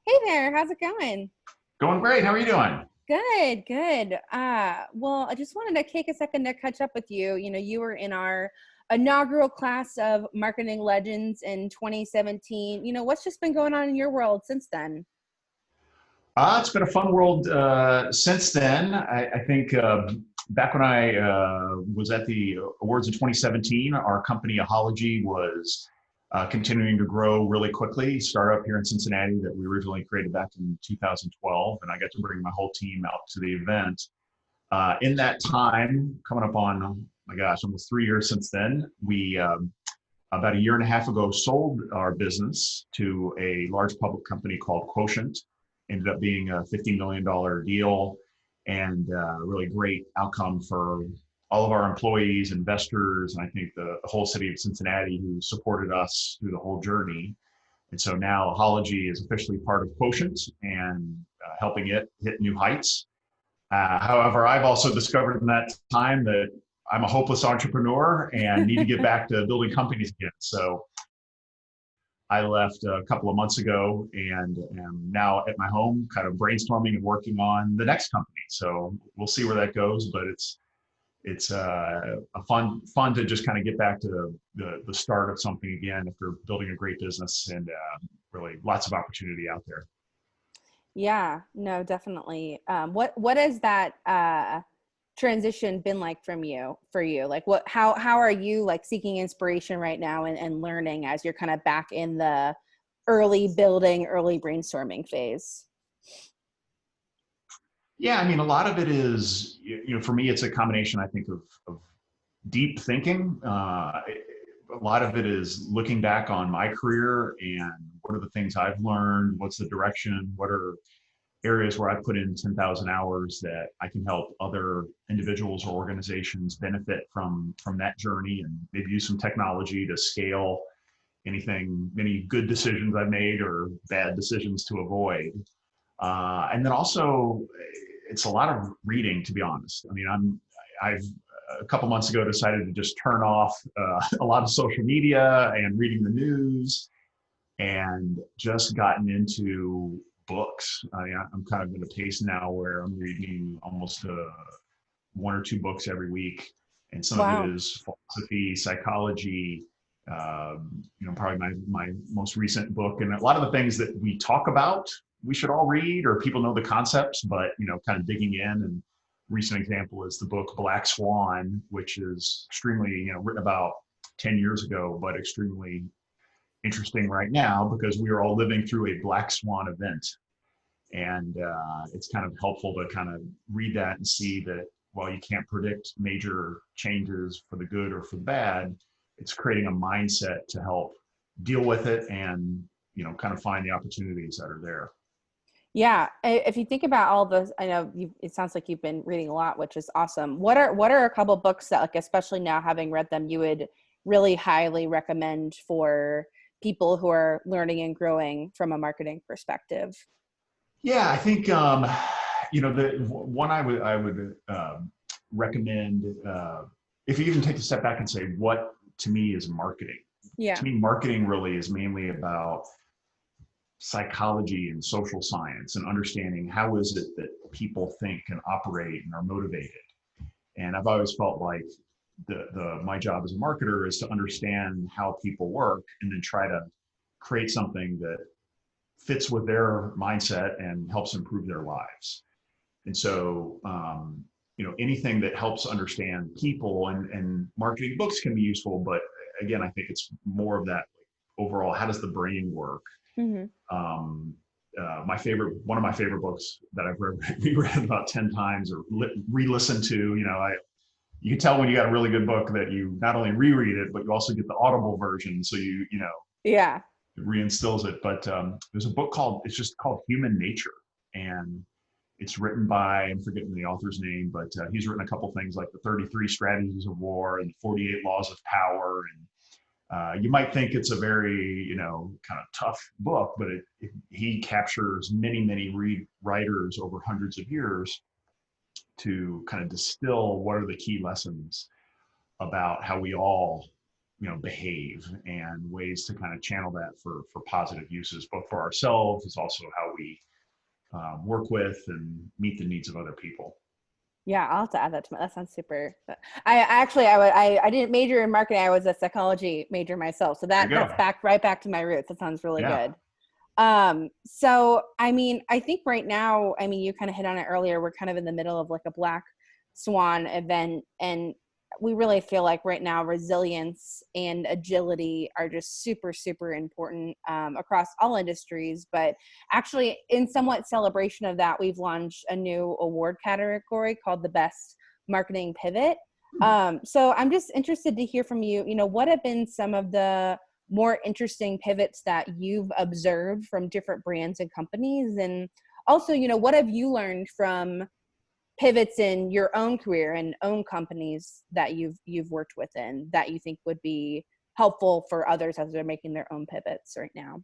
Hey there, how's it going? Going great. How are you doing? Good, good. Well, I just wanted to take a second to catch up with you. You were in our inaugural class of marketing legends in 2017. What's just been going on in your world since then? It's been a fun world since then. I think back when I was at the awards in 2017, our company Ahology was continuing to grow really quickly. Startup here in Cincinnati that we originally created back in 2012, and I got to bring my whole team out to the event. In that time, coming up on, oh my gosh, almost 3 years since then, we about a year and a half ago sold our business to a large public company called Quotient. Ended up being a $50 million deal, and really great outcome for all of our employees, investors, and I think the whole city of Cincinnati who supported us through the whole journey. And so now Ahology is officially part of Quotient and helping it hit new heights. However, I've also discovered in that time that I'm a hopeless entrepreneur and need to get back to building companies again. So I left a couple of months ago and am now at my home, kind of brainstorming and working on the next company. So we'll see where that goes, but it's a fun to just kind of get back to the start of something again after building a great business and really lots of opportunity out there. Yeah, no, definitely. What has that transition been like for you? Like how are you like seeking inspiration right now and learning as you're kind of back in the early building, early brainstorming phase? Yeah, I mean, a lot of it is, for me, it's a combination, I think, of deep thinking. A lot of it is looking back on my career and what are the things I've learned, what's the direction, what are areas where I put in 10,000 hours that I can help other individuals or organizations benefit from that journey, and maybe use some technology to scale any good decisions I've made or bad decisions to avoid. And then also, it's a lot of reading, to be honest. I mean, I've a couple months ago decided to just turn off a lot of social media and reading the news, and just gotten into books. I'm kind of in a pace now where I'm reading almost one or two books every week, and some of it Wow. is philosophy, psychology. Probably my most recent book, and a lot of the things that we talk about, we should all read, or people know the concepts, but kind of digging in. And recent example is the book Black Swan, which is extremely written about 10 years ago, but extremely interesting right now because we are all living through a black swan event. And it's kind of helpful to kind of read that and see that while you can't predict major changes for the good or for the bad, it's creating a mindset to help deal with it and, kind of find the opportunities that are there. Yeah, if you think about all those, I know it sounds like you've been reading a lot, which is awesome. What are a couple books that, like, especially now having read them, you would really highly recommend for people who are learning and growing from a marketing perspective? Yeah, I think the one I would recommend, if you even take a step back and say what to me is marketing. To Yeah. me, marketing really is mainly about psychology and social science and understanding how is it that people think and operate and are motivated. And I've always felt like the my job as a marketer is to understand how people work and then try to create something that fits with their mindset and helps improve their lives. And so, anything that helps understand people, and marketing books can be useful, but again, I think it's more of that, like, overall, how does the brain work? Hmm. Um, one of my favorite books that I've reread about 10 times or re-listened to, you can tell when you got a really good book that you not only reread it, but you also get the audible version. So Yeah. it reinstills it. But there's a book it's just called Human Nature. And it's written by, I'm forgetting the author's name, but he's written a couple things like the 33 Strategies of War and the 48 Laws of Power. And you might think it's a very, kind of tough book, but he captures many writers over hundreds of years to kind of distill what are the key lessons about how we all behave, and ways to kind of channel that for positive uses, both for ourselves, as also how we work with and meet the needs of other people. Yeah, I'll have to add that to my, that sounds super. I didn't major in marketing. I was a psychology major myself. So that's right back to my roots. That sounds really good. So, I mean, I think right now, I mean, you kind of hit on it earlier. We're kind of in the middle of like a black swan event, and we really feel like right now resilience and agility are just super, super important across all industries. But actually, in somewhat celebration of that, we've launched a new award category called the Best Marketing Pivot. So I'm just interested to hear from you, what have been some of the more interesting pivots that you've observed from different brands and companies? And also, what have you learned from pivots in your own career and own companies that you've worked within that you think would be helpful for others as they're making their own pivots right now?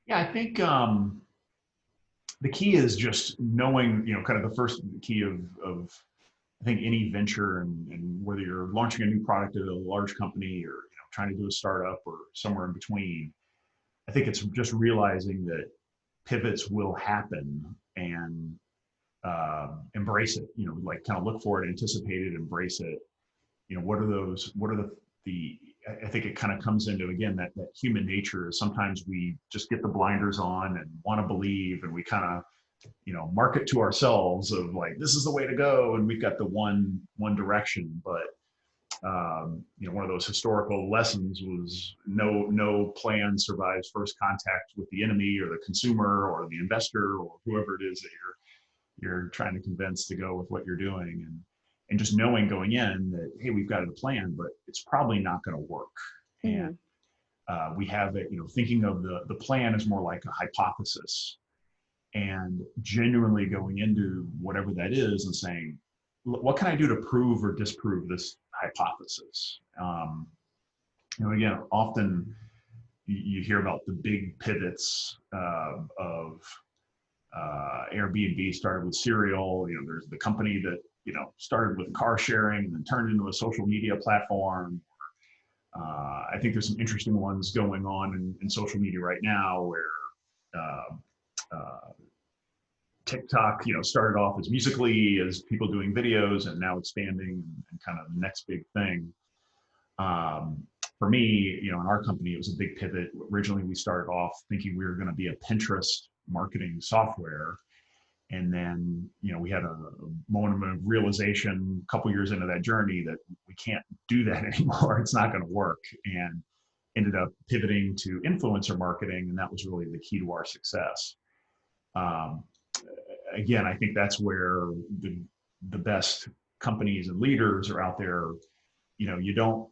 Yeah, I think the key is just knowing, kind of the first key of I think any venture, and whether you're launching a new product at a large company or trying to do a startup or somewhere in between, I think it's just realizing that pivots will happen, and embrace it. Like kind of look for it, anticipate it, embrace it. What are those? What are the I think it kind of comes into, again, that human nature is sometimes we just get the blinders on and want to believe, and we kind of market to ourselves of like, this is the way to go, and we've got the one direction. But one of those historical lessons was no plan survives first contact with the enemy or the consumer or the investor or whoever it is that you're trying to convince to go with what you're doing. And just knowing going in that, hey, we've got a plan, but it's probably not going to work. Mm-hmm. And we have it, thinking of the plan as more like a hypothesis, and genuinely going into whatever that is and saying, what can I do to prove or disprove this hypothesis? Again, often you hear about the big pivots of Airbnb started with cereal. There's the company that started with car sharing and then turned into a social media platform. I think there's some interesting ones going on in social media right now where TikTok, started off as Musically, as people doing videos, and now expanding and kind of the next big thing. For me, in our company, it was a big pivot. Originally, we started off thinking we were going to be a Pinterest marketing software. And then, we had a moment of realization a couple years into that journey that we can't do that anymore. It's not going to work. And ended up pivoting to influencer marketing. And that was really the key to our success. Again, I think that's where the best companies and leaders are out there. You don't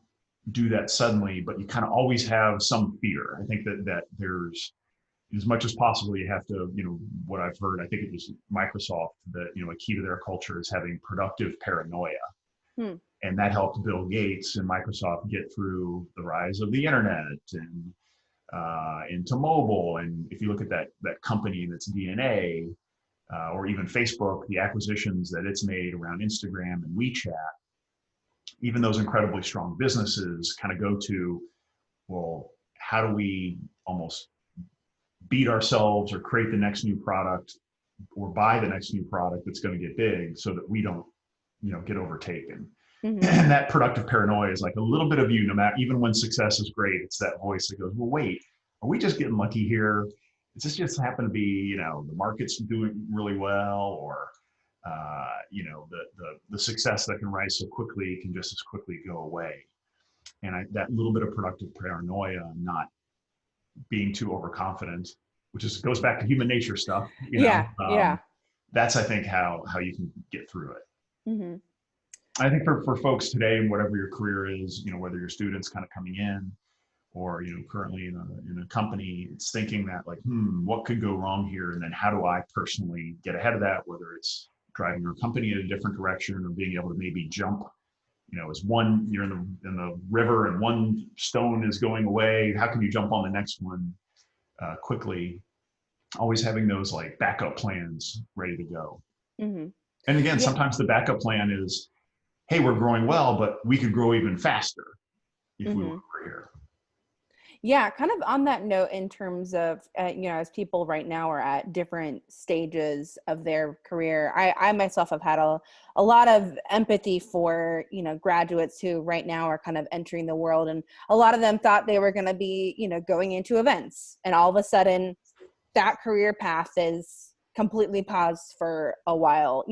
do that suddenly, but you kind of always have some fear. I think that there's, as much as possible, you have to, what I've heard, I think it was Microsoft, that, a key to their culture is having productive paranoia. And that helped Bill Gates and Microsoft get through the rise of the internet and into mobile. And if you look at that company and its DNA, or even Facebook, the acquisitions that it's made around Instagram and WeChat, even those incredibly strong businesses kind of go to, well, how do we almost beat ourselves or create the next new product or buy the next new product that's going to get big so that we don't, get overtaken. Mm-hmm. And that productive paranoia is like a little bit of you, no matter, even when success is great, it's that voice that goes, well, wait, are we just getting lucky here? Does this just happen to be, the market's doing really well, or, the success that can rise so quickly can just as quickly go away. And that little bit of productive paranoia, not being too overconfident, which goes back to human nature stuff. Yeah. That's, I think, how you can get through it. Mm-hmm. I think for folks today, whatever your career is, whether you're students kind of coming in, or currently in a company, it's thinking that like, what could go wrong here, and then how do I personally get ahead of that? Whether it's driving your company in a different direction, or being able to maybe jump, as one, you're in the river and one stone is going away, how can you jump on the next one quickly? Always having those like backup plans ready to go. Mm-hmm. And again, sometimes the backup plan is, hey, we're growing well, but we could grow even faster. if we were Mm-hmm. over here. Yeah, kind of on that note, in terms of, as people right now are at different stages of their career, I myself have had a lot of empathy for, graduates who right now are kind of entering the world. And a lot of them thought they were going to be, going into events. And all of a sudden that career path is completely paused for a while.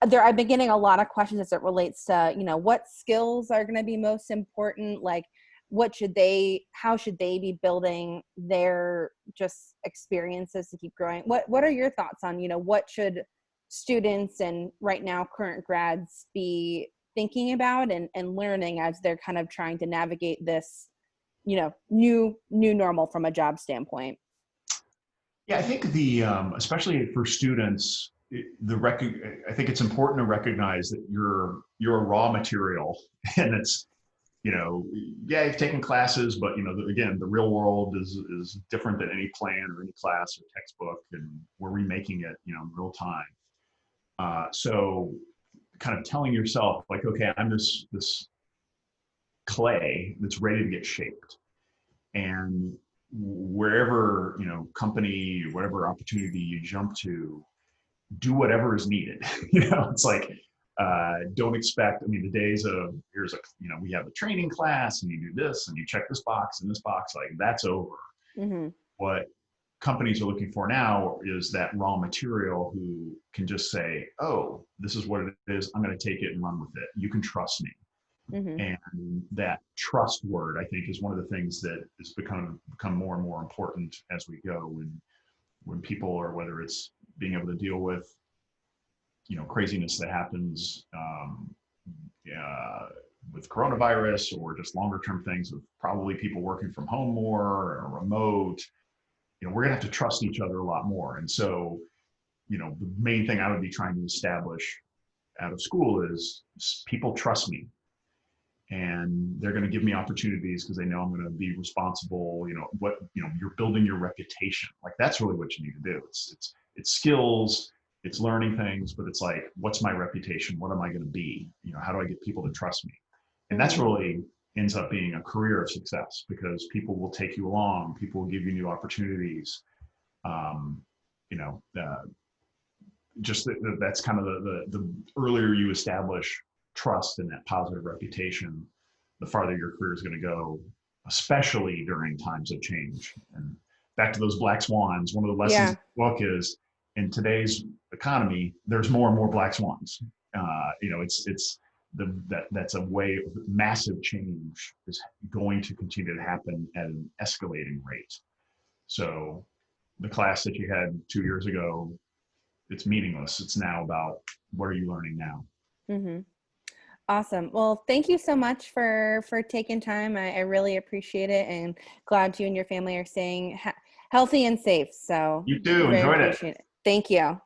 I've been getting a lot of questions as it relates to, what skills are going to be most important, like how should they be building their just experiences to keep growing? What are your thoughts on, what should students and right now current grads be thinking about and learning as they're kind of trying to navigate this, new normal from a job standpoint? Yeah, I think especially for students, I think it's important to recognize that you're a raw material, and it's, yeah, you've taken classes, but again, the real world is different than any plan or any class or textbook, and we're remaking it, in real time. So, kind of telling yourself like, okay, I'm this clay that's ready to get shaped, and wherever company, whatever opportunity you jump to, do whatever is needed. It's like, don't expect, I mean, the days of we have a training class and you do this and you check this box and this box, like that's over. Mm-hmm. What companies are looking for now is that raw material who can just say, oh, this is what it is, I'm going to take it and run with it, you can trust me. Mm-hmm. And that trust word, I think, is one of the things that has become more and more important as we go. When people are, whether it's being able to deal with craziness that happens with coronavirus, or just longer term things with probably people working from home more or remote, we're going to have to trust each other a lot more. And so, the main thing I would be trying to establish out of school is people trust me, and they're going to give me opportunities because they know I'm going to be responsible. You're building your reputation. Like, that's really what you need to do. It's skills, it's learning things, but it's like, what's my reputation? What am I going to be? How do I get people to trust me? And that's really ends up being a career of success, because people will take you along, people will give you new opportunities. Um, you know, just that's kind of the earlier you establish trust and that positive reputation, the farther your career is going to go, especially during times of change. And back to those black swans, one of the lessons of the book is, in today's economy, there's more and more black swans. That's a way of massive change is going to continue to happen at an escalating rate. So the class that you had 2 years ago, it's meaningless. It's now about, what are you learning now? Mm-hmm. Awesome. Well, thank you so much for taking time. I really appreciate it, and glad you and your family are staying healthy and safe. So You too. very Enjoyed it. appreciate it. Thank you.